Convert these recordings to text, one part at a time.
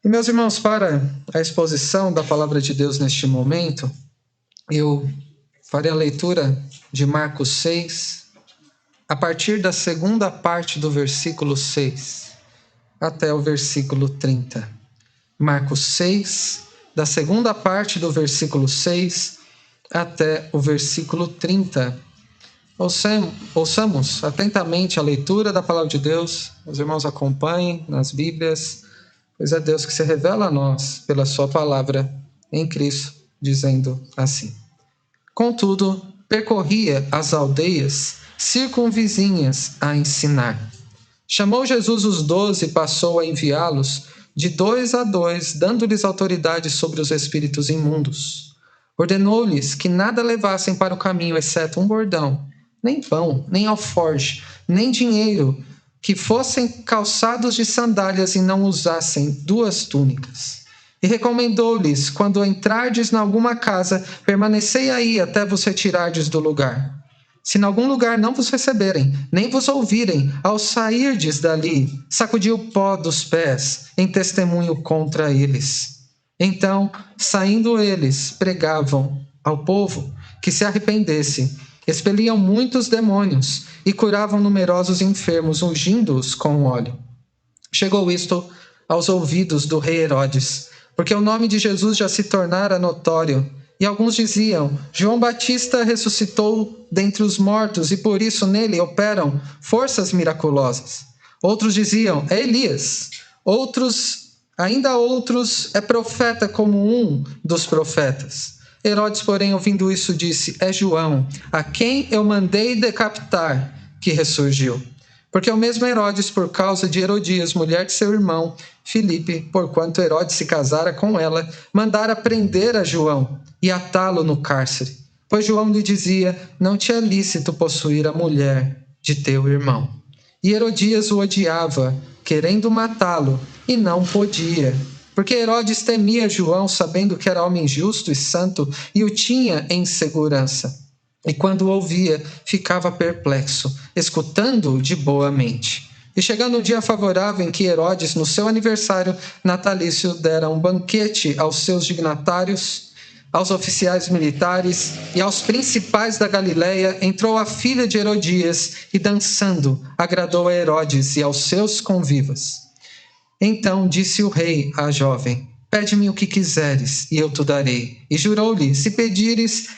E meus irmãos, para a exposição da palavra de Deus neste momento, eu farei a leitura de Marcos 6, a partir da segunda parte do versículo 6 até o versículo 30. Marcos 6, da segunda parte do versículo 6 até o versículo 30. Ouçamos atentamente a leitura da palavra de Deus. Os irmãos acompanhem nas Bíblias, pois é Deus que se revela a nós pela sua palavra em Cristo, dizendo assim: Contudo, percorria as aldeias circunvizinhas a ensinar. Chamou Jesus os 12 e passou a enviá-los de 2 a 2, dando-lhes autoridade sobre os espíritos imundos. Ordenou-lhes que nada levassem para o caminho, exceto um bordão, nem pão, nem alforje, nem dinheiro, que fossem calçados de sandálias e não usassem 2 túnicas. E recomendou-lhes: quando entrardes em alguma casa, permanecei aí até vos retirardes do lugar. Se em algum lugar não vos receberem, nem vos ouvirem, ao sairdes dali, sacudi o pó dos pés, em testemunho contra eles. Então, saindo eles, pregavam ao povo que se arrependesse, expeliam muitos demônios e curavam numerosos enfermos, ungindo-os com óleo. Chegou isto aos ouvidos do rei Herodes, porque o nome de Jesus já se tornara notório. E alguns diziam: João Batista ressuscitou dentre os mortos e por isso nele operam forças miraculosas. Outros diziam: é Elias. Ainda outros, é profeta como um dos profetas. Herodes, porém, ouvindo isso, disse: é João, a quem eu mandei decapitar, que ressurgiu. Porque o mesmo Herodes, por causa de Herodias, mulher de seu irmão Filipe, porquanto Herodes se casara com ela, mandara prender a João e atá-lo no cárcere. Pois João lhe dizia: não te é lícito possuir a mulher de teu irmão. E Herodias o odiava, querendo matá-lo, e não podia. Porque Herodes temia João, sabendo que era homem justo e santo, e o tinha em segurança. E quando o ouvia, ficava perplexo, escutando-o de boa mente. E chegando um dia favorável em que Herodes, no seu aniversário natalício, dera um banquete aos seus dignatários, aos oficiais militares e aos principais da Galileia, entrou a filha de Herodias e, dançando, agradou a Herodes e aos seus convivas. Então disse o rei à jovem: pede-me o que quiseres, e eu te darei. E jurou-lhe: se pedires,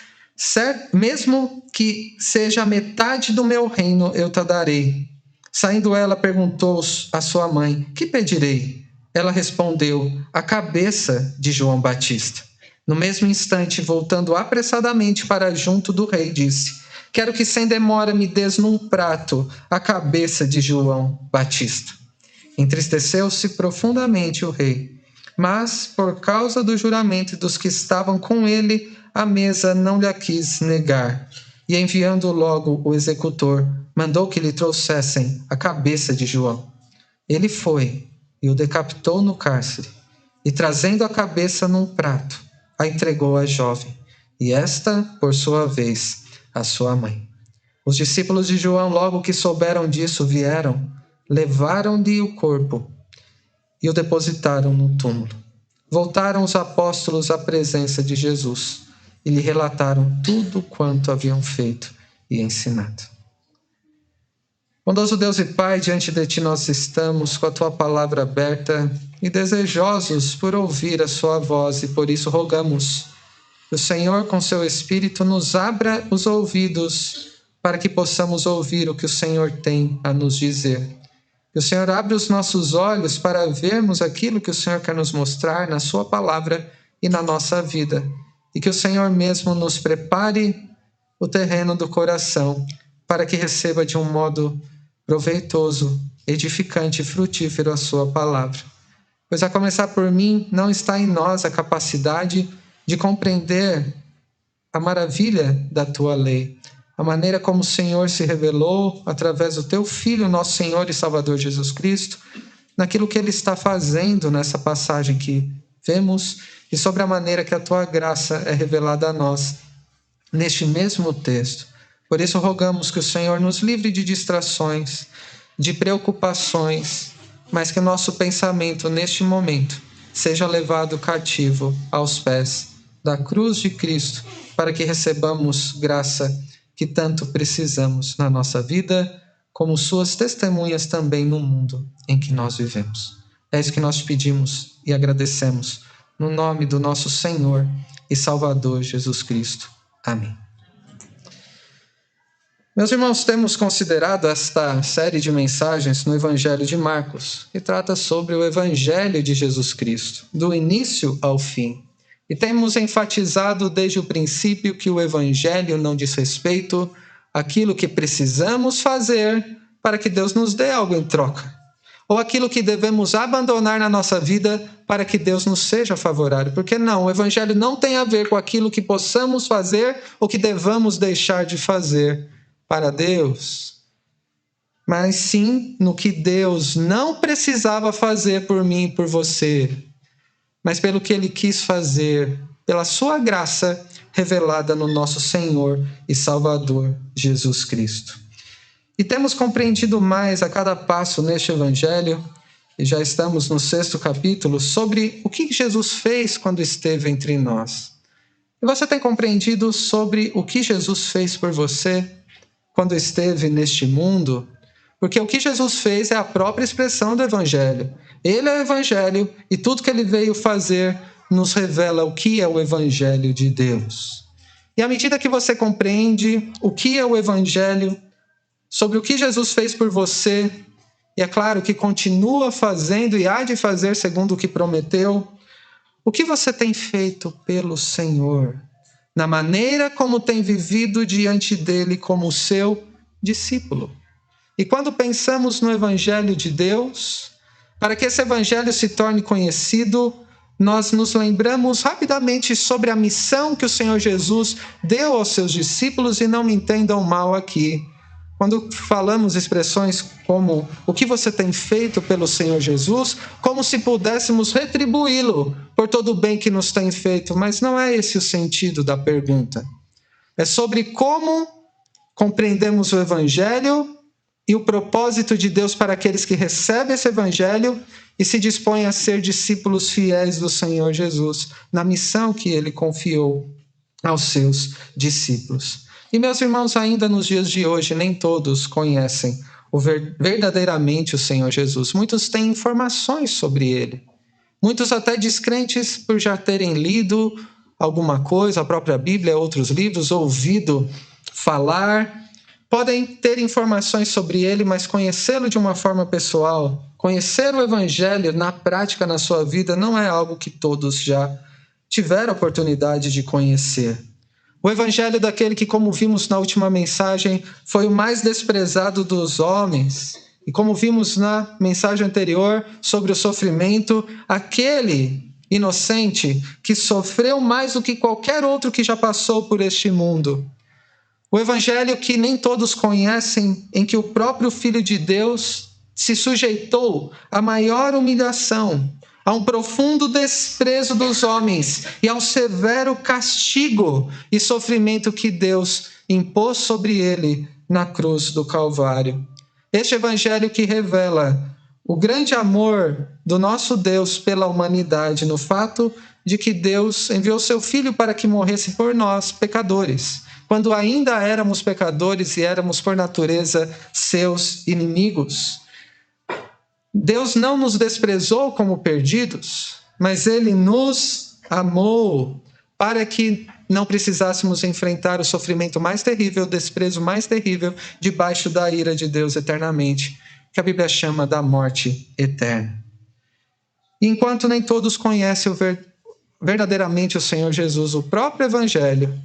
mesmo que seja a metade do meu reino, eu te darei. Saindo ela, perguntou a sua mãe: que pedirei? Ela respondeu: a cabeça de João Batista. No mesmo instante, voltando apressadamente para junto do rei, disse: quero que sem demora me des num prato a cabeça de João Batista. Entristeceu-se profundamente o rei, mas, por causa do juramento dos que estavam com ele, a mesa não lhe quis negar. E enviando logo o executor, mandou que lhe trouxessem a cabeça de João. Ele foi e o decapitou no cárcere, e trazendo a cabeça num prato, a entregou à jovem, e esta, por sua vez, à sua mãe. Os discípulos de João, logo que souberam disso, vieram, levaram-lhe o corpo e o depositaram no túmulo. Voltaram os apóstolos à presença de Jesus e lhe relataram tudo quanto haviam feito e ensinado. Bondoso Deus e Pai, diante de Ti nós estamos com a Tua palavra aberta e desejosos por ouvir a Sua voz, e por isso rogamos que o Senhor, com Seu Espírito, nos abra os ouvidos para que possamos ouvir o que o Senhor tem a nos dizer. Que o Senhor abra os nossos olhos para vermos aquilo que o Senhor quer nos mostrar na Sua palavra e na nossa vida. E que o Senhor mesmo nos prepare o terreno do coração para que receba de um modo proveitoso, edificante e frutífero a Sua palavra. Pois a começar por mim, não está em nós a capacidade de compreender a maravilha da Tua lei, a maneira como o Senhor se revelou através do Teu Filho, nosso Senhor e Salvador Jesus Cristo, naquilo que Ele está fazendo nessa passagem que vemos e sobre a maneira que a Tua graça é revelada a nós neste mesmo texto. Por isso rogamos que o Senhor nos livre de distrações, de preocupações, mas que o nosso pensamento neste momento seja levado cativo aos pés da cruz de Cristo, para que recebamos graça que tanto precisamos na nossa vida, como suas testemunhas também no mundo em que nós vivemos. É isso que nós pedimos e agradecemos, no nome do nosso Senhor e Salvador Jesus Cristo. Amém. Meus irmãos, temos considerado esta série de mensagens no Evangelho de Marcos, que trata sobre o Evangelho de Jesus Cristo, do início ao fim. E temos enfatizado desde o princípio que o Evangelho não diz respeito àquilo que precisamos fazer para que Deus nos dê algo em troca, ou aquilo que devemos abandonar na nossa vida para que Deus nos seja favorável. Porque não, o Evangelho não tem a ver com aquilo que possamos fazer ou que devamos deixar de fazer para Deus, mas sim no que Deus não precisava fazer por mim e por você, mas pelo que Ele quis fazer, pela sua graça revelada no nosso Senhor e Salvador Jesus Cristo. E temos compreendido mais a cada passo neste Evangelho, e já estamos no 6º capítulo, sobre o que Jesus fez quando esteve entre nós. E você tem compreendido sobre o que Jesus fez por você quando esteve neste mundo? Porque o que Jesus fez é a própria expressão do Evangelho. Ele é o Evangelho e tudo que ele veio fazer nos revela o que é o Evangelho de Deus. E à medida que você compreende o que é o Evangelho, sobre o que Jesus fez por você, e é claro que continua fazendo e há de fazer segundo o que prometeu, o que você tem feito pelo Senhor, na maneira como tem vivido diante dele como seu discípulo. E quando pensamos no Evangelho de Deus, para que esse Evangelho se torne conhecido, nós nos lembramos rapidamente sobre a missão que o Senhor Jesus deu aos seus discípulos, e não me entendam mal aqui. Quando falamos expressões como o que você tem feito pelo Senhor Jesus, como se pudéssemos retribuí-lo por todo o bem que nos tem feito, mas não é esse o sentido da pergunta. É sobre como compreendemos o Evangelho e o propósito de Deus para aqueles que recebem esse Evangelho e se dispõem a ser discípulos fiéis do Senhor Jesus, na missão que ele confiou aos seus discípulos. E, meus irmãos, ainda nos dias de hoje, nem todos conhecem verdadeiramente o Senhor Jesus. Muitos têm informações sobre ele. Muitos até descrentes por já terem lido alguma coisa, a própria Bíblia, outros livros, ouvido falar. Podem ter informações sobre ele, mas conhecê-lo de uma forma pessoal, conhecer o Evangelho na prática na sua vida, não é algo que todos já tiveram a oportunidade de conhecer. O Evangelho daquele que, como vimos na última mensagem, foi o mais desprezado dos homens. E como vimos na mensagem anterior sobre o sofrimento, aquele inocente que sofreu mais do que qualquer outro que já passou por este mundo. O Evangelho que nem todos conhecem, em que o próprio Filho de Deus se sujeitou à maior humilhação, a um profundo desprezo dos homens e ao severo castigo e sofrimento que Deus impôs sobre ele na cruz do Calvário. Este Evangelho que revela o grande amor do nosso Deus pela humanidade, no fato de que Deus enviou seu Filho para que morresse por nós, pecadores, quando ainda éramos pecadores e éramos por natureza seus inimigos. Deus não nos desprezou como perdidos, mas ele nos amou para que não precisássemos enfrentar o sofrimento mais terrível, o desprezo mais terrível, debaixo da ira de Deus eternamente, que a Bíblia chama da morte eterna. E enquanto nem todos conhecem verdadeiramente o Senhor Jesus, o próprio Evangelho,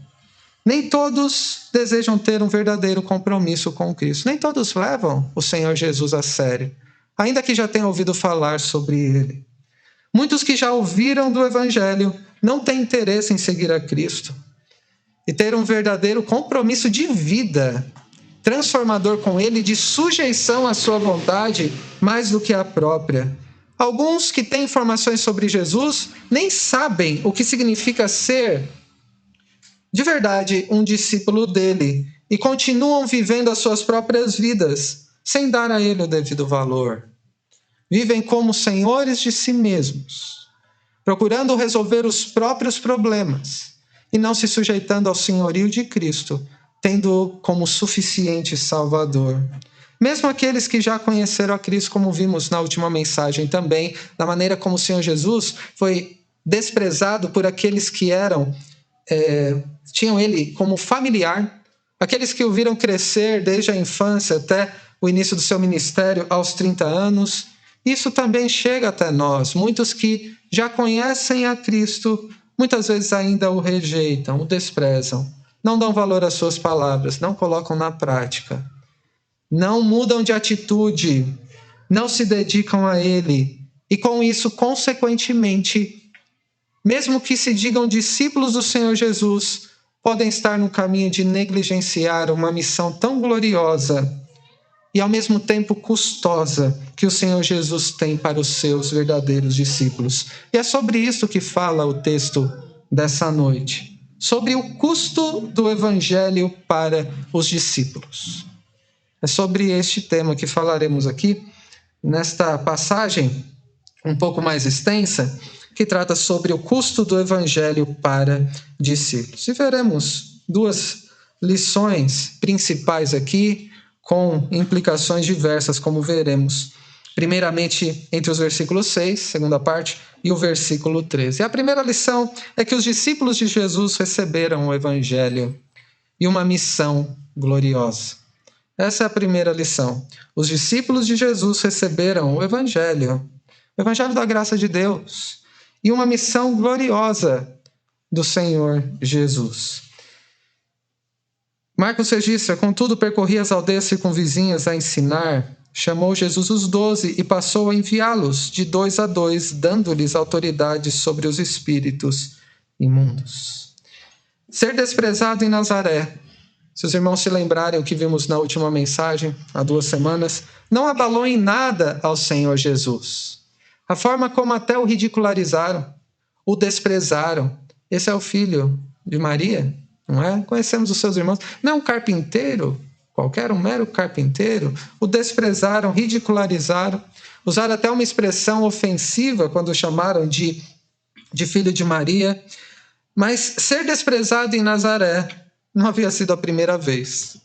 nem todos desejam ter um verdadeiro compromisso com Cristo. Nem todos levam o Senhor Jesus a sério, ainda que já tenham ouvido falar sobre ele. Muitos que já ouviram do Evangelho não têm interesse em seguir a Cristo e ter um verdadeiro compromisso de vida, transformador com ele, de sujeição à sua vontade, mais do que à própria. Alguns que têm informações sobre Jesus nem sabem o que significa ser, de verdade, um discípulo dele e continuam vivendo as suas próprias vidas, sem dar a ele o devido valor. Vivem como senhores de si mesmos procurando resolver os próprios problemas e não se sujeitando ao senhorio de Cristo, tendo como suficiente Salvador. Mesmo aqueles que já conheceram a Cristo, como vimos na última mensagem também, da maneira como o Senhor Jesus foi desprezado por aqueles que tinham ele como familiar, aqueles que o viram crescer desde a infância até o início do seu ministério aos 30 anos. Isso também chega até nós. Muitos que já conhecem a Cristo, muitas vezes ainda o rejeitam, o desprezam, não dão valor às suas palavras, não colocam na prática, não mudam de atitude, não se dedicam a Ele. E com isso, consequentemente, mesmo que se digam discípulos do Senhor Jesus, podem estar no caminho de negligenciar uma missão tão gloriosa e ao mesmo tempo custosa que o Senhor Jesus tem para os seus verdadeiros discípulos. E é sobre isso que fala o texto dessa noite, sobre o custo do Evangelho para os discípulos. É sobre este tema que falaremos aqui, nesta passagem um pouco mais extensa, que trata sobre o custo do Evangelho para discípulos. E veremos duas lições principais aqui, com implicações diversas, como veremos. Primeiramente, entre os versículos 6, segunda parte, e o versículo 13. E a primeira lição é que os discípulos de Jesus receberam o Evangelho e uma missão gloriosa. Essa é a primeira lição. Os discípulos de Jesus receberam o Evangelho da graça de Deus, e uma missão gloriosa do Senhor Jesus. Marcos registra: contudo, percorria as aldeias circunvizinhas a ensinar, chamou Jesus os 12 e passou a enviá-los de 2 a 2, dando-lhes autoridade sobre os espíritos imundos. Ser desprezado em Nazaré, se os irmãos se lembrarem o que vimos na última mensagem, há 2 semanas, não abalou em nada ao Senhor Jesus. A forma como até o ridicularizaram, o desprezaram. Esse é o filho de Maria, não é? Conhecemos os seus irmãos. Não é um carpinteiro, qualquer um mero carpinteiro. O desprezaram, ridicularizaram, usaram até uma expressão ofensiva quando o chamaram de filho de Maria. Mas ser desprezado em Nazaré não havia sido a primeira vez.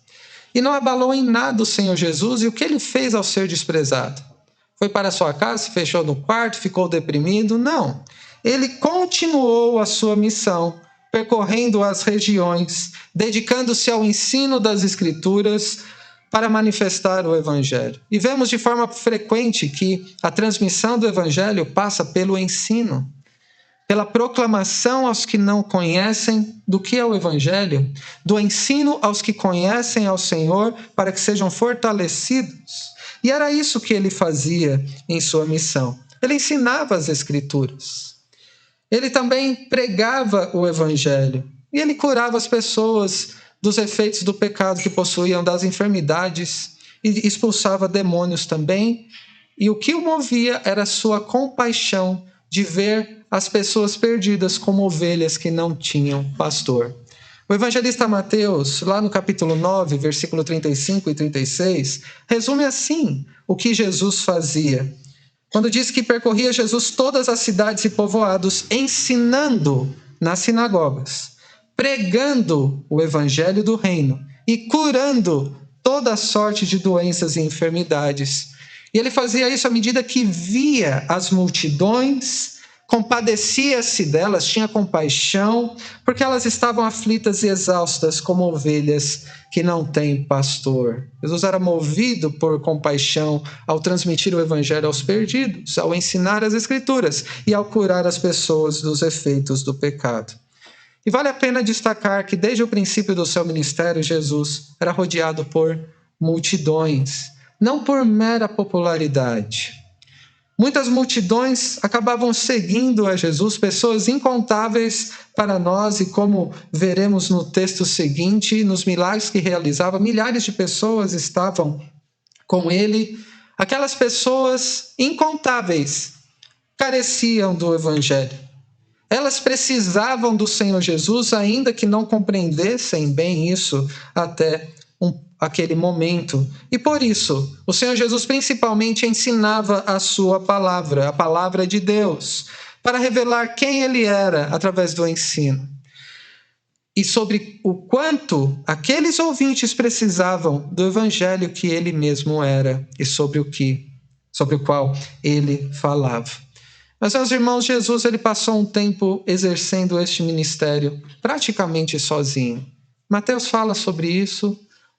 E não abalou em nada o Senhor Jesus. E o que ele fez ao ser desprezado? Foi para sua casa, se fechou no quarto, ficou deprimido? Não. Ele continuou a sua missão, percorrendo as regiões, dedicando-se ao ensino das Escrituras para manifestar o Evangelho. E vemos de forma frequente que a transmissão do Evangelho passa pelo ensino, pela proclamação aos que não conhecem do que é o Evangelho, do ensino aos que conhecem ao Senhor para que sejam fortalecidos. E era isso que ele fazia em sua missão. Ele ensinava as Escrituras. Ele também pregava o Evangelho. E ele curava as pessoas dos efeitos do pecado que possuíam, das enfermidades, e expulsava demônios também. E o que o movia era a sua compaixão de ver as pessoas perdidas como ovelhas que não tinham pastor. O evangelista Mateus, lá no capítulo 9, versículo 35 e 36, resume assim o que Jesus fazia. Quando diz que percorria Jesus todas as cidades e povoados, ensinando nas sinagogas, pregando o evangelho do reino e curando toda sorte de doenças e enfermidades. E ele fazia isso à medida que via as multidões, compadecia-se delas, tinha compaixão, porque elas estavam aflitas e exaustas como ovelhas que não têm pastor. Jesus era movido por compaixão ao transmitir o evangelho aos perdidos, ao ensinar as Escrituras e ao curar as pessoas dos efeitos do pecado. E vale a pena destacar que desde o princípio do seu ministério, Jesus era rodeado por multidões, não por mera popularidade. Muitas multidões acabavam seguindo a Jesus, pessoas incontáveis para nós, e como veremos no texto seguinte, nos milagres que realizava, milhares de pessoas estavam com ele. Aquelas pessoas incontáveis careciam do evangelho. Elas precisavam do Senhor Jesus, ainda que não compreendessem bem isso até aquele momento. E por isso, o Senhor Jesus principalmente ensinava a sua palavra, a palavra de Deus. para revelar quem ele era através do ensino. E sobre o quanto aqueles ouvintes precisavam do evangelho que ele mesmo era e sobre o qual ele falava. Mas, meus irmãos, Jesus ele passou um tempo exercendo este ministério praticamente sozinho. Mateus fala sobre isso,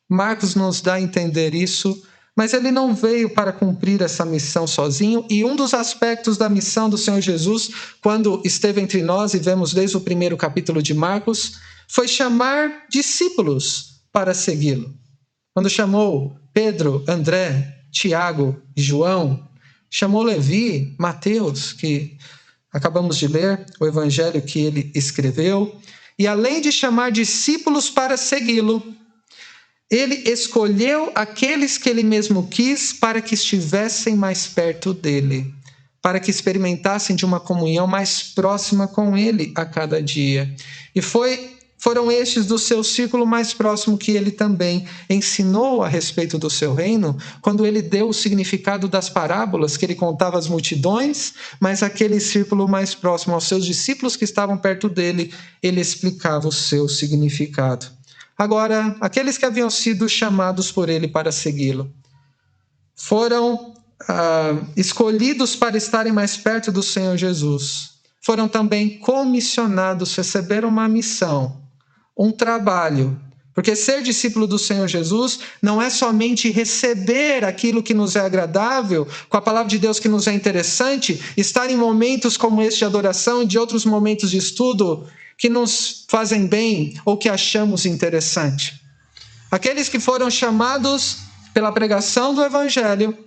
Marcos nos dá a entender isso, mas ele não veio para cumprir essa missão sozinho, e um dos aspectos da missão do Senhor Jesus, quando esteve entre nós, e vemos desde o primeiro capítulo de Marcos, foi chamar discípulos para segui-lo. Quando chamou Pedro, André, Tiago e João, chamou Levi, Mateus, que acabamos de ler, o evangelho que ele escreveu, e além de chamar discípulos para segui-lo, ele escolheu aqueles que ele mesmo quis para que estivessem mais perto dele, para que experimentassem de uma comunhão mais próxima com ele a cada dia. E foram estes do seu círculo mais próximo que ele também ensinou a respeito do seu reino, quando ele deu o significado das parábolas que ele contava às multidões, mas aquele círculo mais próximo aos seus discípulos que estavam perto dele, ele explicava o seu significado. Agora, aqueles que haviam sido chamados por ele para segui-lo foram escolhidos para estarem mais perto do Senhor Jesus. Foram também comissionados, receberam uma missão, um trabalho. Porque ser discípulo do Senhor Jesus não é somente receber aquilo que nos é agradável, com a palavra de Deus que nos é interessante, estar em momentos como este de adoração e de outros momentos de estudo que nos fazem bem ou que achamos interessante. Aqueles que foram chamados pela pregação do Evangelho,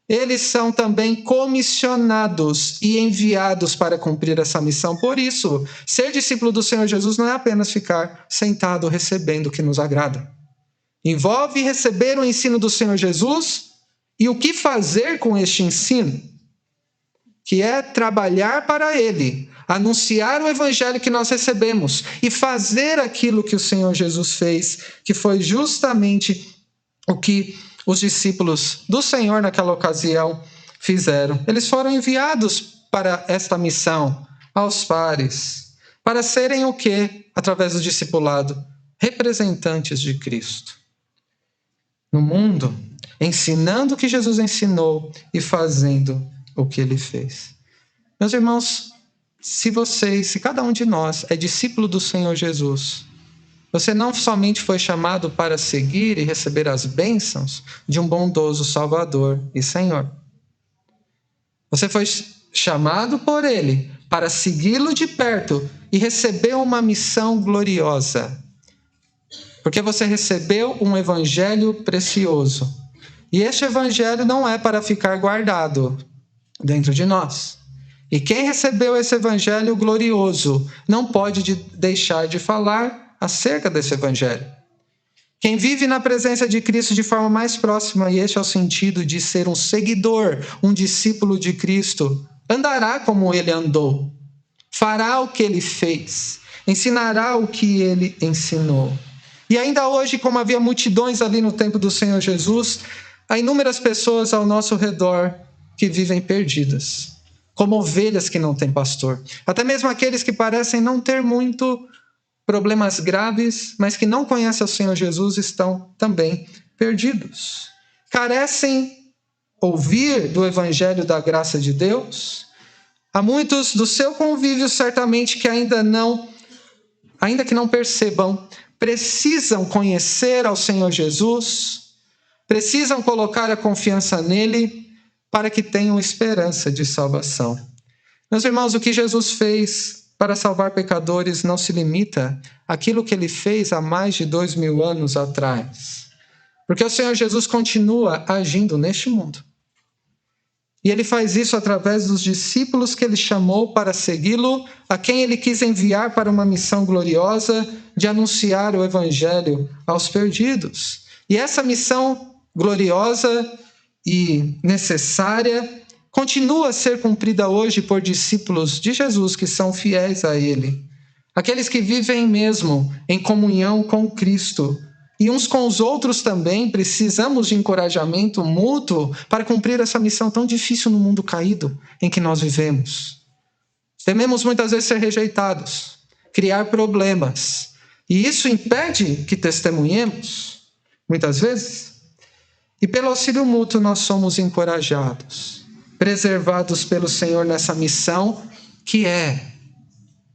eles são também comissionados e enviados para cumprir essa missão. Por isso, ser discípulo do Senhor Jesus não é apenas ficar sentado recebendo o que nos agrada. Envolve receber o ensino do Senhor Jesus e o que fazer com este ensino, que é trabalhar para Ele, anunciar o evangelho que nós recebemos e fazer aquilo que o Senhor Jesus fez, que foi justamente o que os discípulos do Senhor naquela ocasião fizeram. Eles foram enviados para esta missão aos pares, para serem o quê? Através do discipulado, representantes de Cristo no mundo, ensinando o que Jesus ensinou e fazendo o que ele fez. Meus irmãos, se cada um de nós é discípulo do Senhor Jesus, você não somente foi chamado para seguir e receber as bênçãos de um bondoso Salvador e Senhor. Você foi chamado por Ele para segui-lo de perto e receber uma missão gloriosa. Porque você recebeu um evangelho precioso. E este evangelho não é para ficar guardado dentro de nós. E quem recebeu esse evangelho glorioso não pode deixar de falar acerca desse evangelho. Quem vive na presença de Cristo de forma mais próxima, e este é o sentido de ser um seguidor, um discípulo de Cristo, andará como ele andou, fará o que ele fez, ensinará o que ele ensinou. E ainda hoje, como havia multidões ali no tempo do Senhor Jesus, há inúmeras pessoas ao nosso redor que vivem perdidas, como ovelhas que não têm pastor. Até mesmo aqueles que parecem não ter muito problemas graves, mas que não conhecem o Senhor Jesus, estão também perdidos. Carecem ouvir do evangelho da graça de Deus. Há muitos do seu convívio, certamente, que ainda que não percebam, precisam conhecer ao Senhor Jesus, precisam colocar a confiança nele para que tenham esperança de salvação. Meus irmãos, o que Jesus fez para salvar pecadores não se limita àquilo que ele fez há mais de 2000 anos atrás. Porque o Senhor Jesus continua agindo neste mundo. E ele faz isso através dos discípulos que ele chamou para segui-lo, a quem ele quis enviar para uma missão gloriosa de anunciar o evangelho aos perdidos. E essa missão gloriosa e necessária continua a ser cumprida hoje por discípulos de Jesus que são fiéis a ele. Aqueles que vivem mesmo em comunhão com Cristo. E uns com os outros também precisamos de encorajamento mútuo para cumprir essa missão tão difícil no mundo caído em que nós vivemos. Tememos muitas vezes ser rejeitados, criar problemas. E isso impede que testemunhemos, muitas vezes. E pelo auxílio mútuo nós somos encorajados, preservados pelo Senhor nessa missão que é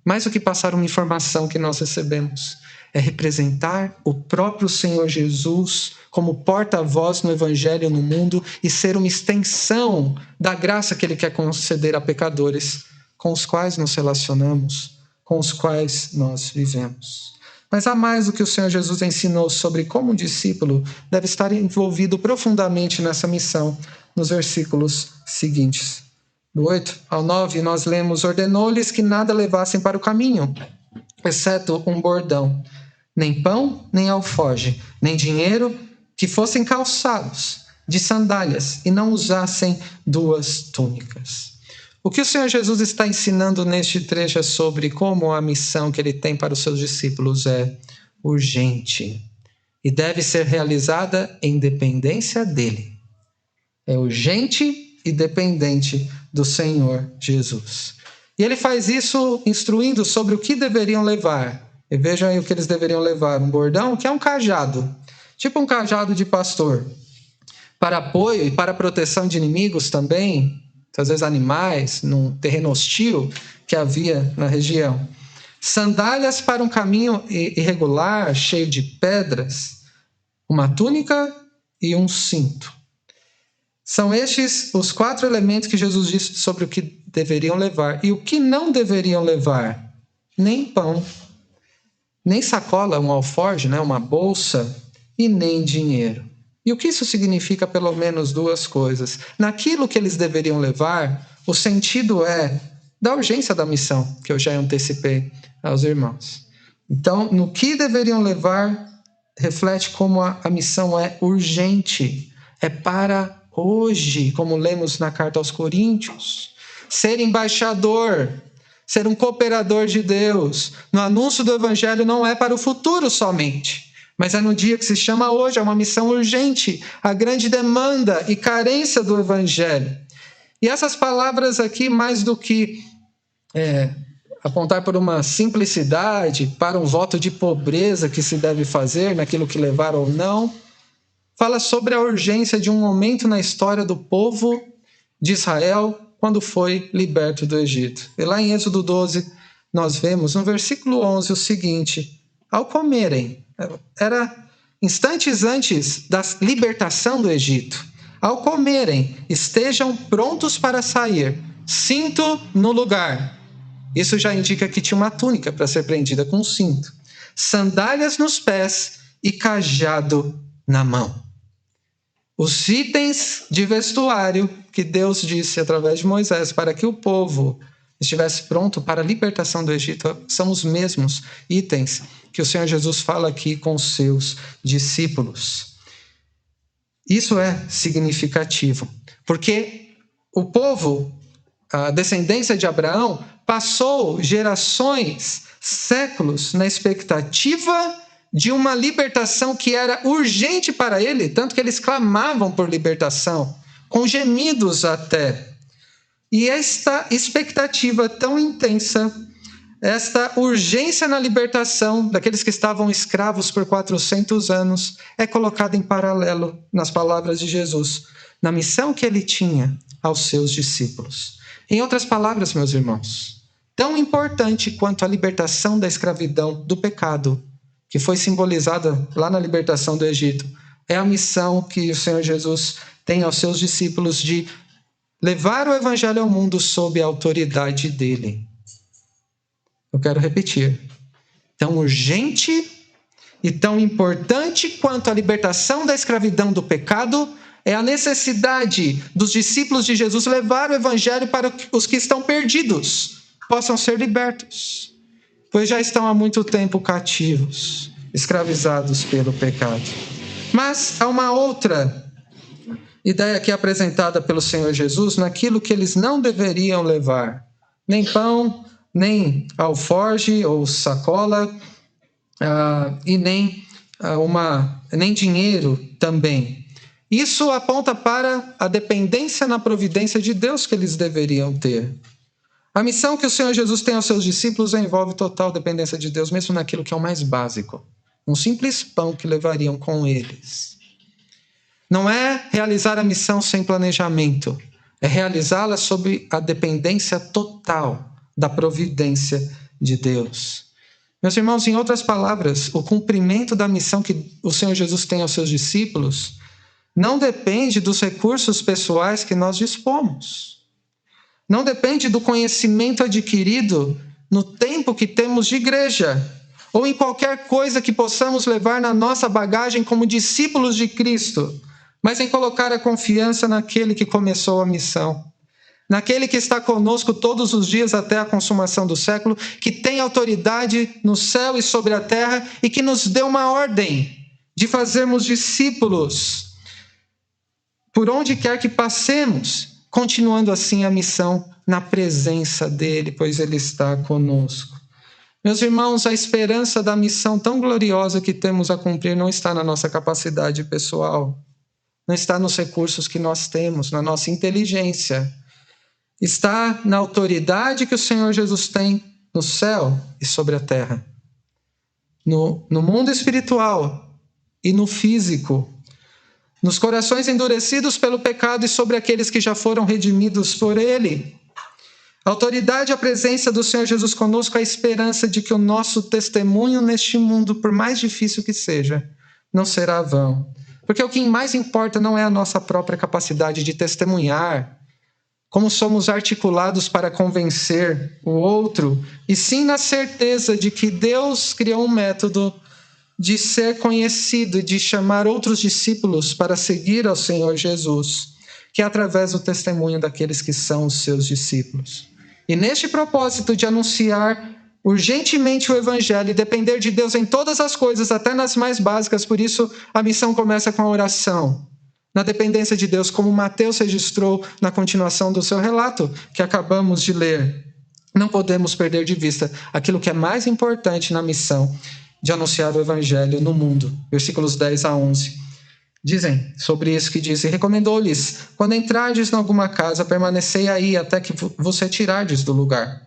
mais do que passar uma informação que nós recebemos. É representar o próprio Senhor Jesus como porta-voz no Evangelho no mundo e ser uma extensão da graça que Ele quer conceder a pecadores com os quais nos relacionamos, com os quais nós vivemos. Mas há mais do que o Senhor Jesus ensinou sobre como um discípulo deve estar envolvido profundamente nessa missão nos versículos seguintes. Do 8 ao 9, nós lemos: ordenou-lhes que nada levassem para o caminho, exceto um bordão, nem pão, nem alforje, nem dinheiro, que fossem calçados de sandálias e não usassem 2 túnicas. O que o Senhor Jesus está ensinando neste trecho é sobre como a missão que Ele tem para os seus discípulos é urgente e deve ser realizada em dependência dEle. É urgente e dependente do Senhor Jesus. E Ele faz isso instruindo sobre o que deveriam levar. E vejam aí o que eles deveriam levar. Um bordão, que é um cajado, tipo um cajado de pastor, para apoio e para proteção de inimigos também, às vezes animais, num terreno hostil que havia na região. Sandálias para um caminho irregular, cheio de pedras, uma túnica e um cinto. São estes os 4 elementos que Jesus disse sobre o que deveriam levar. E o que não deveriam levar? Nem pão, nem sacola, um alforje, uma bolsa, e nem dinheiro. E o que isso significa? Pelo menos 2 coisas. Naquilo que eles deveriam levar, o sentido é da urgência da missão, que eu já antecipei aos irmãos. Então, no que deveriam levar, reflete como a missão é urgente, é para hoje, como lemos na carta aos Coríntios. Ser embaixador, ser um cooperador de Deus no anúncio do Evangelho não é para o futuro somente, mas é no dia que se chama hoje, é uma missão urgente, a grande demanda e carência do Evangelho. E essas palavras aqui, mais do que apontar por uma simplicidade, para um voto de pobreza que se deve fazer naquilo que levar ou não, fala sobre a urgência de um momento na história do povo de Israel quando foi liberto do Egito. E lá em Êxodo 12, nós vemos no versículo 11 o seguinte: ao comerem, era instantes antes da libertação do Egito, ao comerem, estejam prontos para sair, cinto no lugar. Isso já indica que tinha uma túnica para ser prendida com um cinto, sandálias nos pés e cajado na mão. Os itens de vestuário que Deus disse através de Moisés para que o povo estivesse pronto para a libertação do Egito são os mesmos itens que o Senhor Jesus fala aqui com os seus discípulos. Isso é significativo, porque o povo, a descendência de Abraão, passou gerações, séculos na expectativa de uma libertação que era urgente para ele, tanto que eles clamavam por libertação, com gemidos até. E esta expectativa tão intensa, esta urgência na libertação daqueles que estavam escravos por 400 anos, é colocada em paralelo nas palavras de Jesus, na missão que ele tinha aos seus discípulos. Em outras palavras, meus irmãos, tão importante quanto a libertação da escravidão, do pecado, que foi simbolizada lá na libertação do Egito, é a missão que o Senhor Jesus tem aos seus discípulos de levar o Evangelho ao mundo sob a autoridade dele. Eu quero repetir. Tão urgente e tão importante quanto a libertação da escravidão do pecado é a necessidade dos discípulos de Jesus levar o Evangelho para que os que estão perdidos possam ser libertos, pois já estão há muito tempo cativos, escravizados pelo pecado. Mas há uma outra ideia aqui apresentada pelo Senhor Jesus naquilo que eles não deveriam levar. Nem pão, nem alforge ou sacola, e nem dinheiro também. Isso aponta para a dependência na providência de Deus que eles deveriam ter. A missão que o Senhor Jesus tem aos seus discípulos envolve total dependência de Deus, mesmo naquilo que é o mais básico. Um simples pão que levariam com eles. Não é realizar a missão sem planejamento, é realizá-la sob a dependência total da providência de Deus. Meus irmãos, em outras palavras, o cumprimento da missão que o Senhor Jesus tem aos seus discípulos não depende dos recursos pessoais que nós dispomos. Não depende do conhecimento adquirido no tempo que temos de igreja, ou em qualquer coisa que possamos levar na nossa bagagem como discípulos de Cristo, mas em colocar a confiança naquele que começou a missão, naquele que está conosco todos os dias até a consumação do século, que tem autoridade no céu e sobre a terra e que nos deu uma ordem de fazermos discípulos por onde quer que passemos, continuando assim a missão na presença dele, pois ele está conosco. Meus irmãos, a esperança da missão tão gloriosa que temos a cumprir não está na nossa capacidade pessoal, não está nos recursos que nós temos, na nossa inteligência. Está na autoridade que o Senhor Jesus tem no céu e sobre a terra, no mundo espiritual e no físico, nos corações endurecidos pelo pecado e sobre aqueles que já foram redimidos por ele. A autoridade e a presença do Senhor Jesus conosco é a esperança de que o nosso testemunho neste mundo, por mais difícil que seja, não será vão. Porque o que mais importa não é a nossa própria capacidade de testemunhar, como somos articulados para convencer o outro, e sim na certeza de que Deus criou um método de ser conhecido e de chamar outros discípulos para seguir ao Senhor Jesus, que é através do testemunho daqueles que são os seus discípulos. E neste propósito de anunciar urgentemente o Evangelho e depender de Deus em todas as coisas, até nas mais básicas, por isso a missão começa com a oração, na dependência de Deus, como Mateus registrou na continuação do seu relato, que acabamos de ler. Não podemos perder de vista aquilo que é mais importante na missão de anunciar o Evangelho no mundo. Versículos 10 a 11. Dizem sobre isso que diz: e recomendou-lhes, quando entrardes em alguma casa, permanecei aí até que vos retirardes do lugar.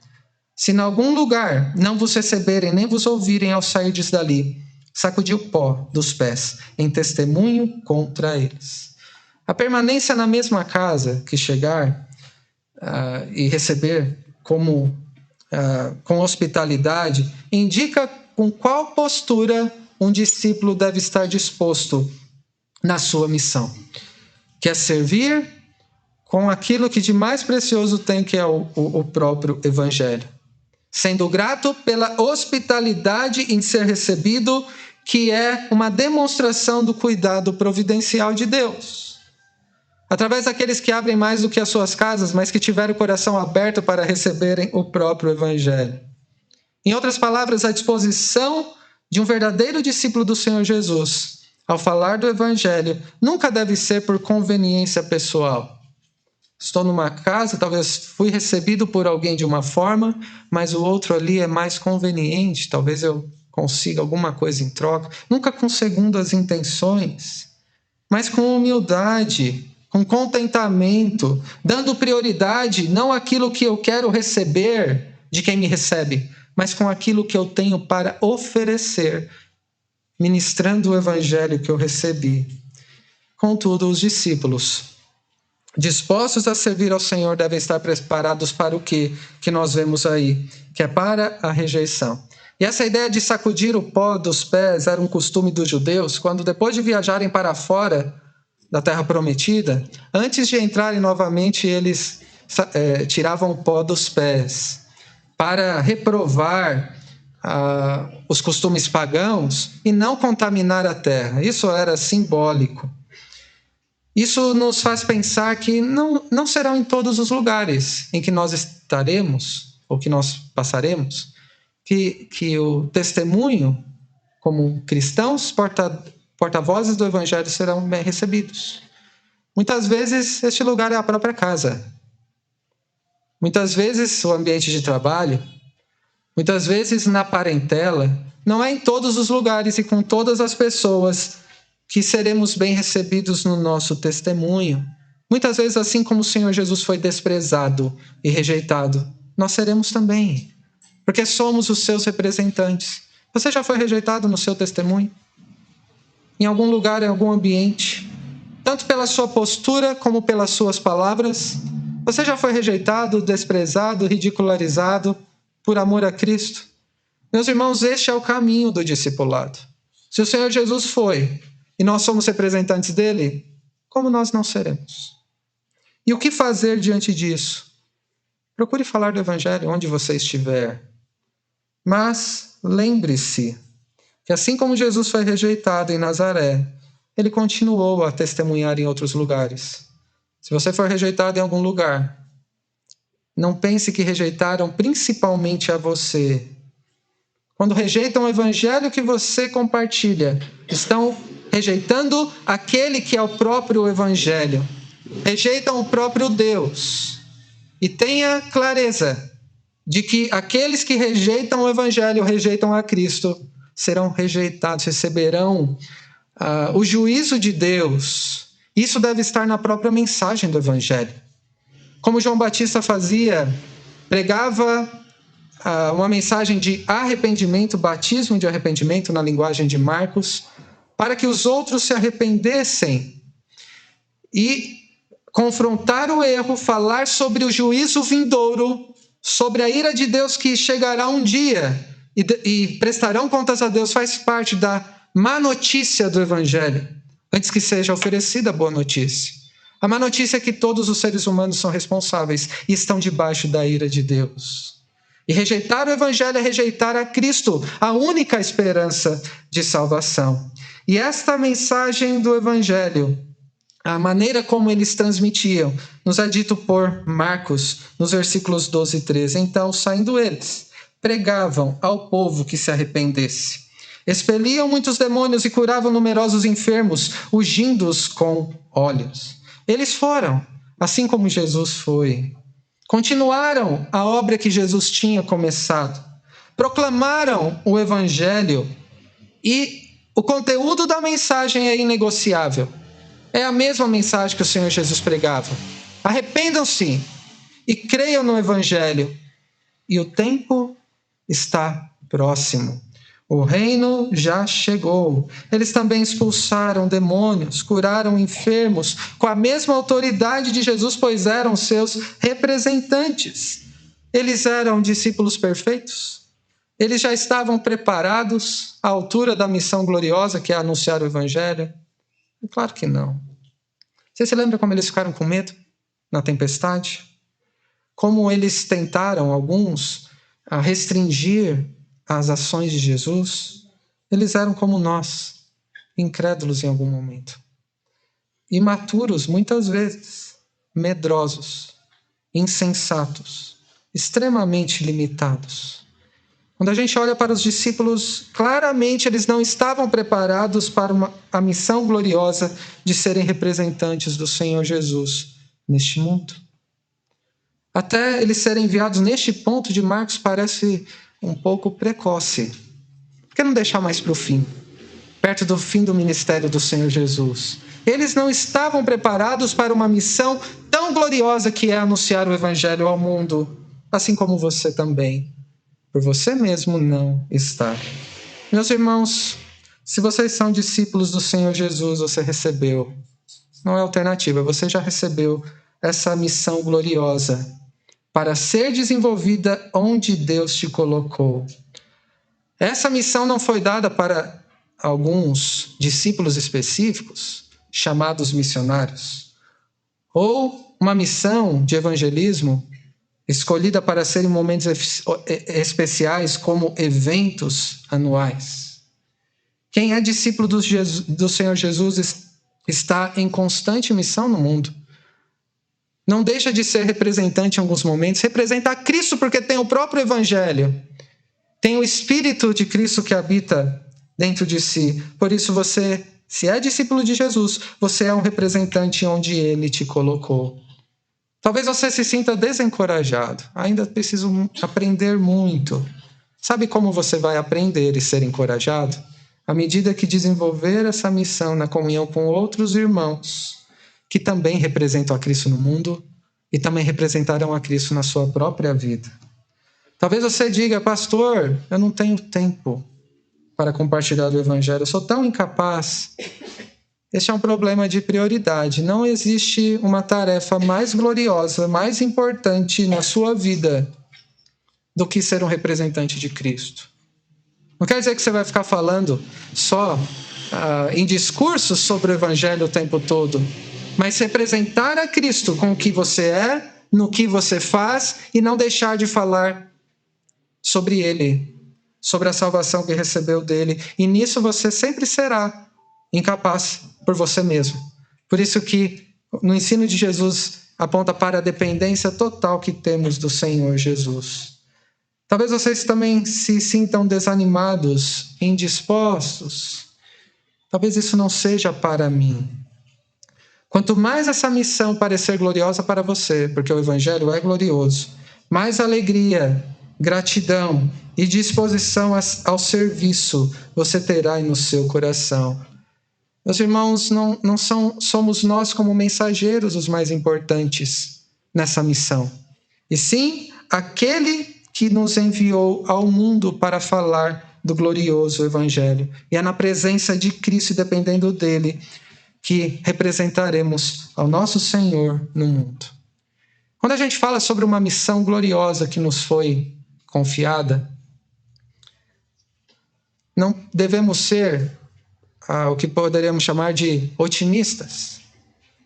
Se em algum lugar não vos receberem, nem vos ouvirem ao sairdes dali, sacudi o pó dos pés, em testemunho contra eles. A permanência na mesma casa que chegar e receber com hospitalidade, indica com qual postura um discípulo deve estar disposto na sua missão, que é servir com aquilo que de mais precioso tem, que é o próprio Evangelho. Sendo grato pela hospitalidade em ser recebido, que é uma demonstração do cuidado providencial de Deus. Através daqueles que abrem mais do que as suas casas, mas que tiveram o coração aberto para receberem o próprio Evangelho. Em outras palavras, a disposição de um verdadeiro discípulo do Senhor Jesus, ao falar do Evangelho, nunca deve ser por conveniência pessoal. Estou numa casa, talvez fui recebido por alguém de uma forma, mas o outro ali é mais conveniente, talvez eu consiga alguma coisa em troca. Nunca com segundas intenções, mas com humildade, com contentamento, dando prioridade não àquilo que eu quero receber de quem me recebe, mas com aquilo que eu tenho para oferecer, ministrando o Evangelho que eu recebi. Contudo, os discípulos, dispostos a servir ao Senhor, devem estar preparados para o que nós vemos aí, que é para a rejeição. E essa ideia de sacudir o pó dos pés era um costume dos judeus, quando depois de viajarem para fora da terra prometida, antes de entrarem novamente, eles tiravam o pó dos pés, para reprovar os costumes pagãos e não contaminar a terra. Isso era simbólico. Isso nos faz pensar que não serão em todos os lugares em que nós estaremos, ou que nós passaremos, que o testemunho, como cristãos, porta-vozes do Evangelho, serão bem recebidos. Muitas vezes este lugar é a própria casa. Muitas vezes o ambiente de trabalho, muitas vezes na parentela. Não é em todos os lugares e com todas as pessoas que seremos bem recebidos no nosso testemunho. Muitas vezes, assim como o Senhor Jesus foi desprezado e rejeitado, nós seremos também, porque somos os seus representantes. Você já foi rejeitado no seu testemunho? Em algum lugar, em algum ambiente? Tanto pela sua postura como pelas suas palavras? Você já foi rejeitado, desprezado, ridicularizado por amor a Cristo? Meus irmãos, este é o caminho do discipulado. Se o Senhor Jesus foi e nós somos representantes dele, como nós não seremos? E o que fazer diante disso? Procure falar do Evangelho onde você estiver. Mas lembre-se que assim como Jesus foi rejeitado em Nazaré, ele continuou a testemunhar em outros lugares. Se você for rejeitado em algum lugar, não pense que rejeitaram principalmente a você. Quando rejeitam o Evangelho que você compartilha, estão rejeitando aquele que é o próprio Evangelho. Rejeitam o próprio Deus. E tenha clareza de que aqueles que rejeitam o Evangelho, rejeitam a Cristo, serão rejeitados, receberão o juízo de Deus. Isso deve estar na própria mensagem do Evangelho. Como João Batista fazia, pregava uma mensagem de arrependimento, batismo de arrependimento na linguagem de Marcos, para que os outros se arrependessem e confrontar o erro, falar sobre o juízo vindouro, sobre a ira de Deus que chegará um dia e prestarão contas a Deus, faz parte da má notícia do Evangelho, antes que seja oferecida a boa notícia. A má notícia é que todos os seres humanos são responsáveis e estão debaixo da ira de Deus. E rejeitar o Evangelho é rejeitar a Cristo, a única esperança de salvação. E esta mensagem do Evangelho, a maneira como eles transmitiam, nos é dito por Marcos, nos versículos 12 e 13. Então, saindo eles, pregavam ao povo que se arrependesse. Expeliam muitos demônios e curavam numerosos enfermos, ungindo-os com óleos. Eles foram, assim como Jesus foi. Continuaram a obra que Jesus tinha começado. Proclamaram o Evangelho e o conteúdo da mensagem é inegociável. É a mesma mensagem que o Senhor Jesus pregava. Arrependam-se e creiam no Evangelho. E o tempo está próximo. O reino já chegou. Eles também expulsaram demônios, curaram enfermos, com a mesma autoridade de Jesus, pois eram seus representantes. Eles eram discípulos perfeitos? Eles já estavam preparados à altura da missão gloriosa que é anunciar o Evangelho? Claro que não. Você se lembra como eles ficaram com medo na tempestade? Como eles tentaram, alguns, a restringir as ações de Jesus? Eles eram como nós, incrédulos em algum momento. Imaturos, muitas vezes, medrosos, insensatos, extremamente limitados. Quando a gente olha para os discípulos, claramente eles não estavam preparados para a missão gloriosa de serem representantes do Senhor Jesus neste mundo. Até eles serem enviados neste ponto de Marcos parece um pouco precoce. Por que não deixar mais para o fim? Perto do fim do ministério do Senhor Jesus. Eles não estavam preparados para uma missão tão gloriosa que é anunciar o Evangelho ao mundo, assim como você também. Por você mesmo não está. Meus irmãos, se vocês são discípulos do Senhor Jesus, você recebeu. Não é alternativa, você já recebeu essa missão gloriosa para ser desenvolvida onde Deus te colocou. Essa missão não foi dada para alguns discípulos específicos, chamados missionários, ou uma missão de evangelismo escolhida para ser em momentos especiais, como eventos anuais. Quem é discípulo do Senhor Jesus está em constante missão no mundo. Não deixa de ser representante em alguns momentos, representa a Cristo porque tem o próprio Evangelho. Tem o Espírito de Cristo que habita dentro de si. Por isso você, se é discípulo de Jesus, você é um representante onde Ele te colocou. Talvez você se sinta desencorajado. Ainda preciso aprender muito. Sabe como você vai aprender e ser encorajado? À medida que desenvolver essa missão na comunhão com outros irmãos que também representam a Cristo no mundo e também representarão a Cristo na sua própria vida. Talvez você diga, pastor, eu não tenho tempo para compartilhar o evangelho, eu sou tão incapaz. Este é um problema de prioridade. Não existe uma tarefa mais gloriosa, mais importante na sua vida do que ser um representante de Cristo. Não quer dizer que você vai ficar falando só em discursos sobre o evangelho o tempo todo, mas representar a Cristo com o que você é, no que você faz, e não deixar de falar sobre Ele, sobre a salvação que recebeu dele. E nisso você sempre será incapaz por você mesmo. Por isso que no ensino de Jesus aponta para a dependência total que temos do Senhor Jesus. Talvez vocês também se sintam desanimados, indispostos. Talvez isso não seja para mim. Quanto mais essa missão parecer gloriosa para você, porque o Evangelho é glorioso, mais alegria, gratidão e disposição ao serviço você terá no seu coração. Meus irmãos, não somos nós como mensageiros os mais importantes nessa missão, e sim aquele que nos enviou ao mundo para falar do glorioso Evangelho. E é na presença de Cristo e dependendo dele que representaremos ao nosso Senhor no mundo. Quando a gente fala sobre uma missão gloriosa que nos foi confiada, não devemos ser o que poderíamos chamar de otimistas,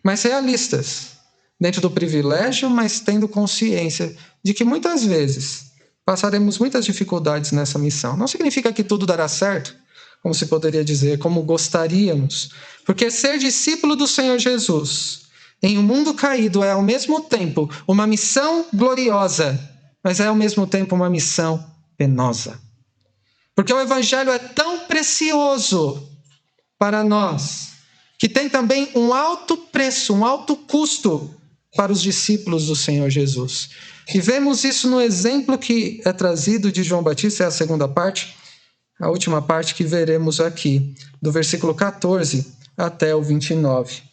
mas realistas, dentro do privilégio, mas tendo consciência de que muitas vezes passaremos muitas dificuldades nessa missão. Não significa que tudo dará certo, como se poderia dizer, como gostaríamos, porque ser discípulo do Senhor Jesus em um mundo caído é ao mesmo tempo uma missão gloriosa, mas é ao mesmo tempo uma missão penosa. Porque o Evangelho é tão precioso para nós, que tem também um alto preço, um alto custo para os discípulos do Senhor Jesus. E vemos isso no exemplo que é trazido de João Batista, é a segunda parte, a última parte que veremos aqui, do versículo 14 até o 29,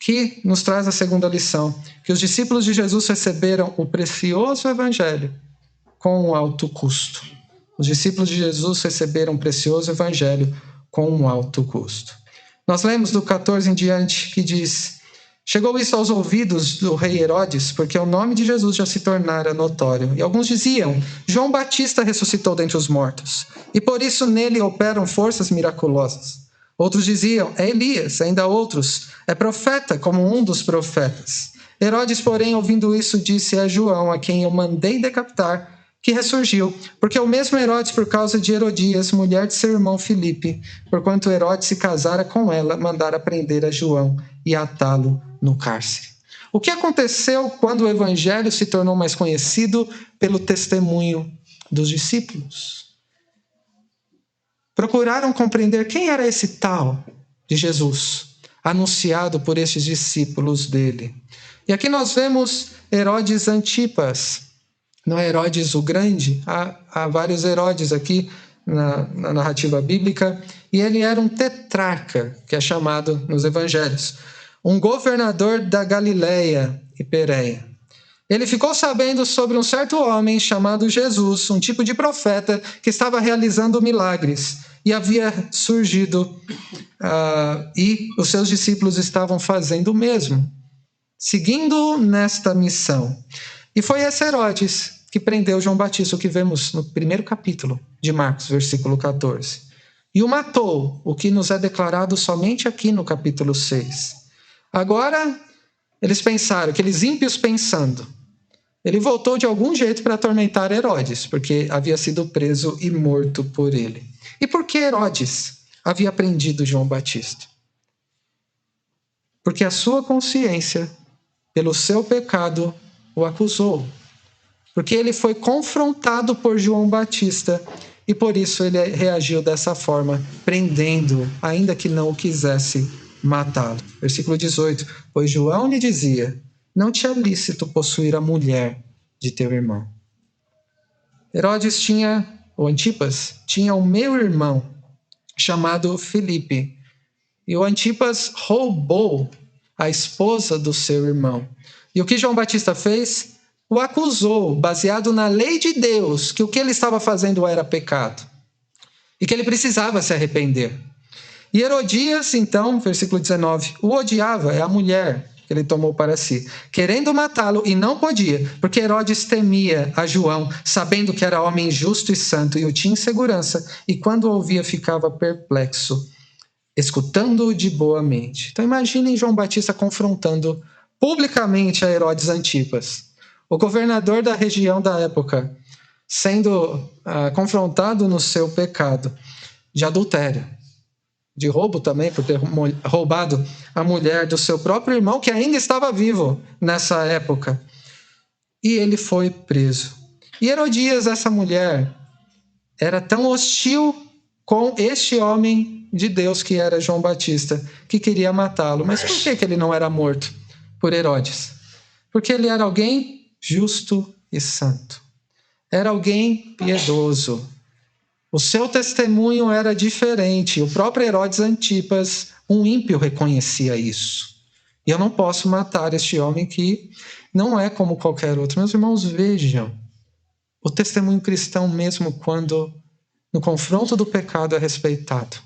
que nos traz a segunda lição, que os discípulos de Jesus receberam o precioso Evangelho com um alto custo. Os discípulos de Jesus receberam o precioso Evangelho com um alto custo. Nós lemos do 14 em diante que diz: chegou isso aos ouvidos do rei Herodes, porque o nome de Jesus já se tornara notório. E alguns diziam: João Batista ressuscitou dentre os mortos, e por isso nele operam forças miraculosas. Outros diziam: é Elias. Ainda outros: é profeta, como um dos profetas. Herodes, porém, ouvindo isso, disse a João, a quem eu mandei decapitar, que ressurgiu, porque o mesmo Herodes, por causa de Herodias, mulher de seu irmão Filipe, porquanto Herodes se casara com ela, mandara prender a João e atá-lo no cárcere. O que aconteceu quando o Evangelho se tornou mais conhecido pelo testemunho dos discípulos? Procuraram compreender quem era esse tal de Jesus, anunciado por estes discípulos dele. E aqui nós vemos Herodes Antipas. Não é Herodes o Grande, há vários Herodes aqui na narrativa bíblica, e ele era um tetrarca, que é chamado nos evangelhos, um governador da Galileia e Pérea. Ele ficou sabendo sobre um certo homem chamado Jesus, um tipo de profeta que estava realizando milagres, e havia surgido, e os seus discípulos estavam fazendo o mesmo, seguindo nesta missão. E foi esse Herodes que prendeu João Batista, o que vemos no primeiro capítulo de Marcos, versículo 14. E o matou, o que nos é declarado somente aqui no capítulo 6. Agora, eles pensaram, aqueles ímpios pensando, ele voltou de algum jeito para atormentar Herodes, porque havia sido preso e morto por ele. E por que Herodes havia prendido João Batista? Porque a sua consciência, pelo seu pecado, o acusou. Porque ele foi confrontado por João Batista e por isso ele reagiu dessa forma, prendendo, ainda que não o quisesse matá-lo. Versículo 18. Pois João lhe dizia: não te é lícito possuir a mulher de teu irmão. Herodes ou Antipas, tinha um meio-irmão chamado Filipe. E o Antipas roubou a esposa do seu irmão. E o que João Batista fez? o acusou, baseado na lei de Deus, que o que ele estava fazendo era pecado e que ele precisava se arrepender. E Herodias, então, versículo 19, o odiava, é a mulher que ele tomou para si, querendo matá-lo e não podia, porque Herodes temia a João, sabendo que era homem justo e santo e o tinha em segurança, e quando o ouvia ficava perplexo, escutando-o de boa mente. Então imaginem João Batista confrontando publicamente a Herodes Antipas, o governador da região da época, sendo confrontado no seu pecado de adultério, de roubo também, por ter roubado a mulher do seu próprio irmão, que ainda estava vivo nessa época. E ele foi preso. E Herodias, essa mulher, era tão hostil com este homem de Deus que era João Batista, que queria matá-lo. Mas por que ele não era morto por Herodes? Porque ele era alguém justo e santo. Era alguém piedoso. O seu testemunho era diferente. O próprio Herodes Antipas, um ímpio, reconhecia isso. E eu não posso matar este homem que não é como qualquer outro. Meus irmãos, vejam o testemunho cristão mesmo quando no confronto do pecado é respeitado.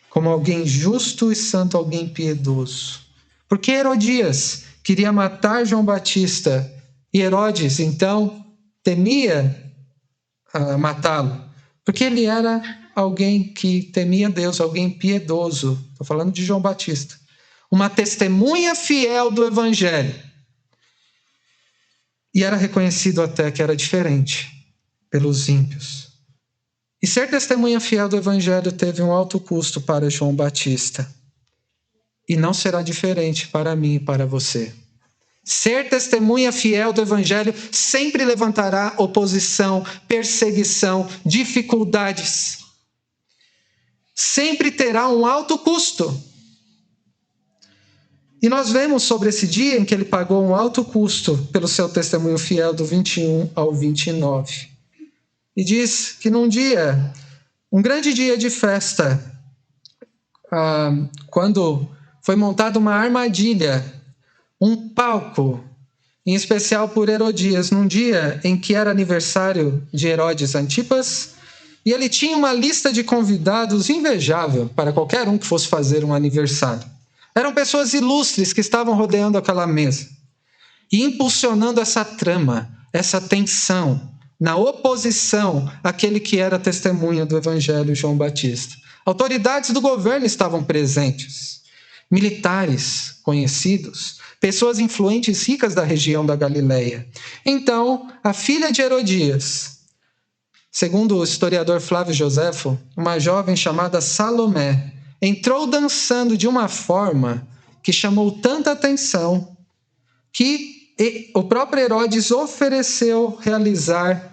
Como alguém justo e santo, alguém piedoso. Porque Herodias queria matar João Batista e Herodes, então, temia matá-lo. Porque ele era alguém que temia Deus, alguém piedoso. Estou falando de João Batista. Uma testemunha fiel do Evangelho. E era reconhecido até que era diferente pelos ímpios. E ser testemunha fiel do Evangelho teve um alto custo para João Batista. E não será diferente para mim e para você. Ser testemunha fiel do Evangelho sempre levantará oposição, perseguição, dificuldades. Sempre terá um alto custo. E nós vemos sobre esse dia em que ele pagou um alto custo pelo seu testemunho fiel do 21 ao 29. E diz que num dia, um grande dia de festa, quando foi montada uma armadilha, um palco, em especial por Herodias, num dia em que era aniversário de Herodes Antipas, e ele tinha uma lista de convidados invejável para qualquer um que fosse fazer um aniversário. Eram pessoas ilustres que estavam rodeando aquela mesa e impulsionando essa trama, essa tensão, na oposição àquele que era testemunha do Evangelho, João Batista. Autoridades do governo estavam presentes, militares conhecidos, pessoas influentes ricas da região da Galileia. Então, a filha de Herodias, segundo o historiador Flávio Joséfo, uma jovem chamada Salomé, entrou dançando de uma forma que chamou tanta atenção que o próprio Herodes ofereceu realizar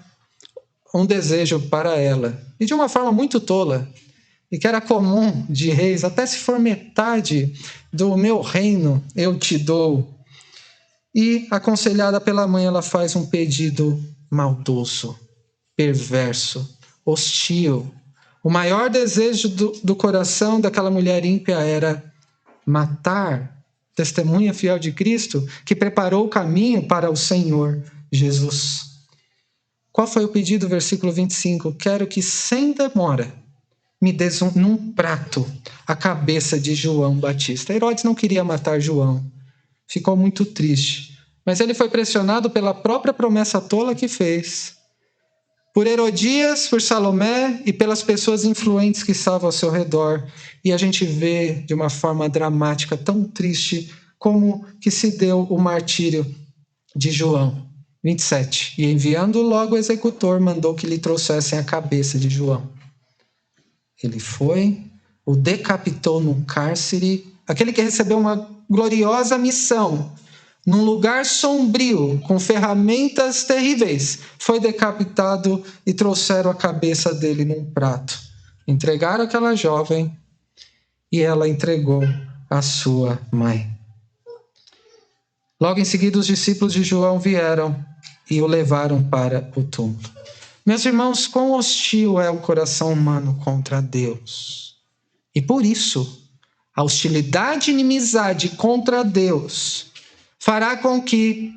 um desejo para ela. E de uma forma muito tola, e que era comum de reis, até se for metade do meu reino, eu te dou. E, aconselhada pela mãe, ela faz um pedido maldoso, perverso, hostil. O maior desejo do coração daquela mulher ímpia era matar, testemunha fiel de Cristo, que preparou o caminho para o Senhor Jesus. Qual foi o pedido? Versículo 25. Quero que sem demora me des num prato a cabeça de João Batista. Herodes não queria matar João. Ficou muito triste. Mas ele foi pressionado pela própria promessa tola que fez. Por Herodias, por Salomé e pelas pessoas influentes que estavam ao seu redor. E a gente vê de uma forma dramática, tão triste, como que se deu o martírio de João. 27. E enviando logo o executor, mandou que lhe trouxessem a cabeça de João. Ele foi, o decapitou no cárcere, aquele que recebeu uma gloriosa missão, num lugar sombrio, com ferramentas terríveis, foi decapitado e trouxeram a cabeça dele num prato. Entregaram aquela jovem e ela entregou a sua mãe. Logo em seguida, os discípulos de João vieram e o levaram para o túmulo. Meus irmãos, quão hostil é o coração humano contra Deus. E por isso, a hostilidade e inimizade contra Deus fará com que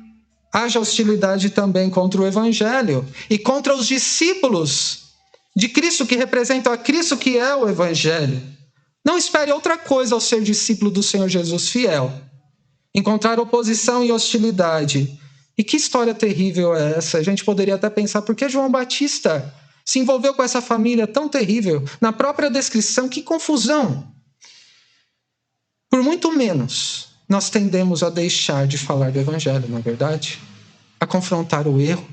haja hostilidade também contra o Evangelho e contra os discípulos de Cristo, que representam a Cristo, que é o Evangelho. Não espere outra coisa ao ser discípulo do Senhor Jesus fiel. Encontrar oposição e hostilidade. E que história terrível é essa? A gente poderia até pensar, por que João Batista se envolveu com essa família tão terrível? Na própria descrição, que confusão! Por muito menos, nós tendemos a deixar de falar do Evangelho, não é verdade? A confrontar o erro,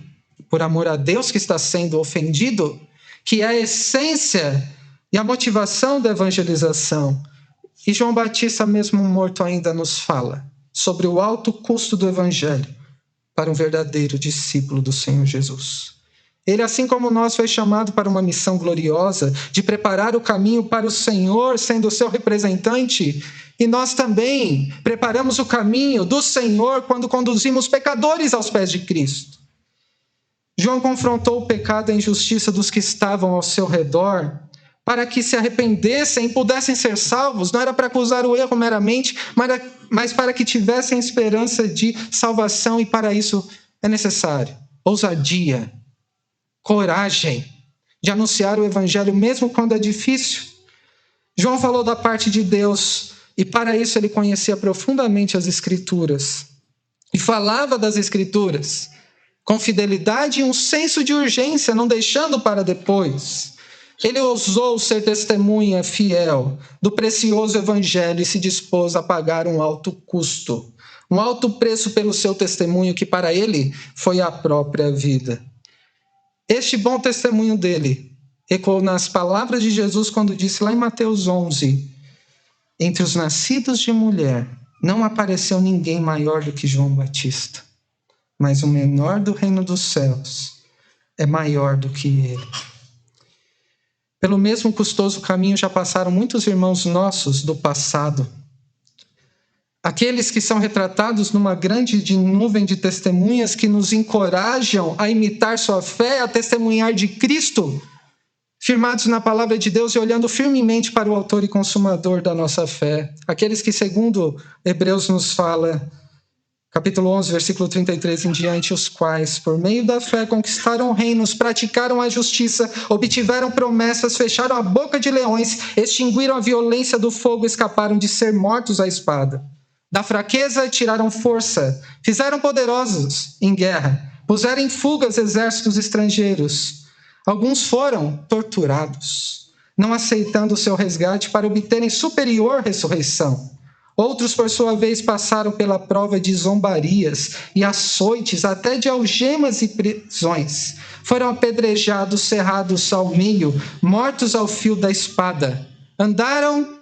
por amor a Deus que está sendo ofendido, que é a essência e a motivação da evangelização. E João Batista, mesmo morto, ainda nos fala sobre o alto custo do Evangelho para um verdadeiro discípulo do Senhor Jesus. Ele, assim como nós, foi chamado para uma missão gloriosa de preparar o caminho para o Senhor, sendo o seu representante. E nós também preparamos o caminho do Senhor quando conduzimos pecadores aos pés de Cristo. João confrontou o pecado e a injustiça dos que estavam ao seu redor para que se arrependessem e pudessem ser salvos. Não era para acusar o erro meramente, mas para que tivessem esperança de salvação, e para isso é necessário ousadia, coragem de anunciar o Evangelho mesmo quando é difícil. João falou da parte de Deus e para isso ele conhecia profundamente as Escrituras e falava das Escrituras com fidelidade e um senso de urgência, não deixando para depois. Ele ousou ser testemunha fiel do precioso Evangelho e se dispôs a pagar um alto custo, um alto preço pelo seu testemunho, que para ele foi a própria vida. Este bom testemunho dele ecoou nas palavras de Jesus quando disse lá em Mateus 11, entre os nascidos de mulher não apareceu ninguém maior do que João Batista, mas o menor do reino dos céus é maior do que ele. Pelo mesmo custoso caminho já passaram muitos irmãos nossos do passado. Aqueles que são retratados numa grande nuvem de testemunhas que nos encorajam a imitar sua fé, a testemunhar de Cristo, firmados na palavra de Deus e olhando firmemente para o autor e consumador da nossa fé. Aqueles que, segundo Hebreus nos fala, capítulo 11, versículo 33 em diante, os quais, por meio da fé, conquistaram reinos, praticaram a justiça, obtiveram promessas, fecharam a boca de leões, extinguiram a violência do fogo, escaparam de ser mortos à espada. Da fraqueza tiraram força, fizeram poderosos em guerra, puseram em fuga os exércitos estrangeiros. Alguns foram torturados, não aceitando o seu resgate para obterem superior ressurreição. Outros, por sua vez, passaram pela prova de zombarias e açoites, até de algemas e prisões. Foram apedrejados, cerrados ao meio, mortos ao fio da espada. Andaram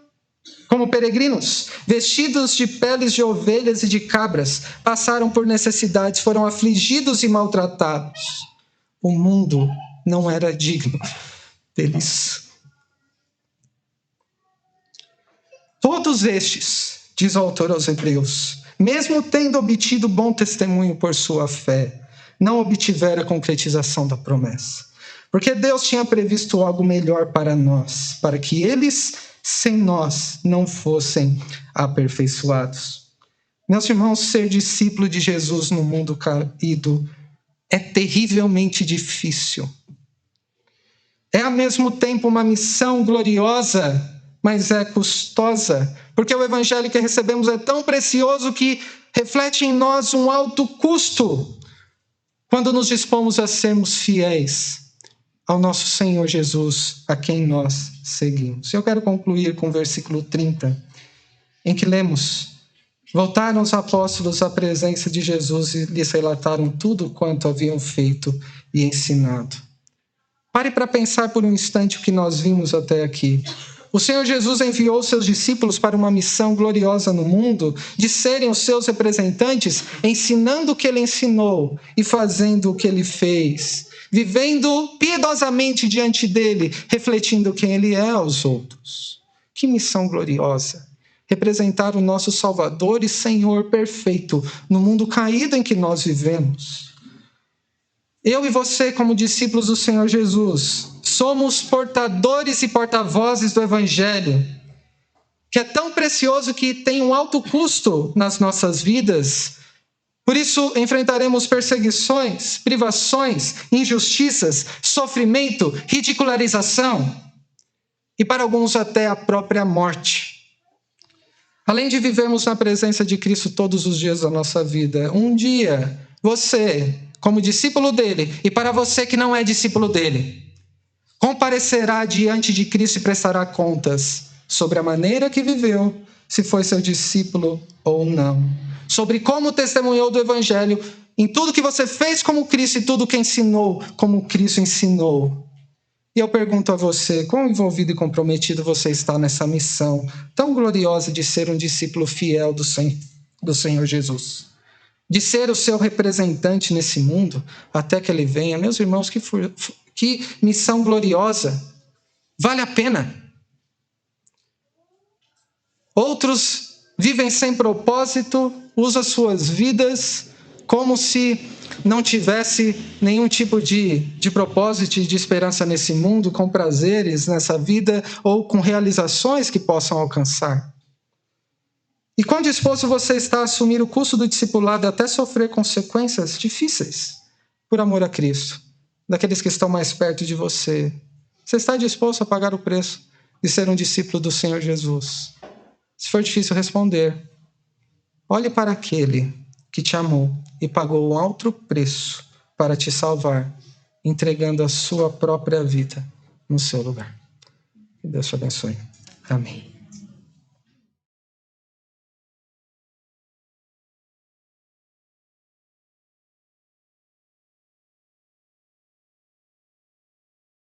como peregrinos, vestidos de peles de ovelhas e de cabras. Passaram por necessidades, foram afligidos e maltratados. O mundo não era digno deles. Todos estes, diz o autor aos Hebreus, mesmo tendo obtido bom testemunho por sua fé, não obtiveram a concretização da promessa. Porque Deus tinha previsto algo melhor para nós, para que eles, sem nós, não fossem aperfeiçoados. Meus irmãos, ser discípulo de Jesus no mundo caído é terrivelmente difícil. É ao mesmo tempo uma missão gloriosa, mas é custosa, porque o Evangelho que recebemos é tão precioso que reflete em nós um alto custo quando nos dispomos a sermos fiéis ao nosso Senhor Jesus, a quem nós seguimos. Eu quero concluir com o versículo 30, em que lemos: voltaram os apóstolos à presença de Jesus e lhes relataram tudo quanto haviam feito e ensinado. Pare para pensar por um instante o que nós vimos até aqui. O Senhor Jesus enviou seus discípulos para uma missão gloriosa no mundo, de serem os seus representantes, ensinando o que ele ensinou e fazendo o que ele fez, vivendo piedosamente diante dele, refletindo quem ele é aos outros. Que missão gloriosa! Representar o nosso Salvador e Senhor perfeito no mundo caído em que nós vivemos. Eu e você, como discípulos do Senhor Jesus, somos portadores e porta-vozes do Evangelho, que é tão precioso que tem um alto custo nas nossas vidas, Por isso, enfrentaremos perseguições, privações, injustiças, sofrimento, ridicularização e, para alguns, até a própria morte. Além de vivermos na presença de Cristo todos os dias da nossa vida, um dia, você, como discípulo dele, e para você que não é discípulo dele, comparecerá diante de Cristo e prestará contas sobre a maneira que viveu, se foi seu discípulo ou não. Sobre como testemunhou do Evangelho, em tudo que você fez como Cristo e tudo que ensinou como Cristo ensinou. E eu pergunto a você, quão envolvido e comprometido você está nessa missão tão gloriosa de ser um discípulo fiel do Senhor Jesus? De ser o seu representante nesse mundo até que ele venha. Meus irmãos, que missão gloriosa! Vale a pena. Outros vivem sem propósito, usam suas vidas como se não tivesse nenhum tipo de propósito e de esperança nesse mundo, com prazeres nessa vida ou com realizações que possam alcançar. E quão disposto você está a assumir o custo do discipulado até sofrer consequências difíceis por amor a Cristo, daqueles que estão mais perto de você? Você está disposto a pagar o preço de ser um discípulo do Senhor Jesus? Se for difícil responder, olhe para aquele que te amou e pagou um alto preço para te salvar, entregando a sua própria vida no seu lugar. Que Deus te abençoe. Amém.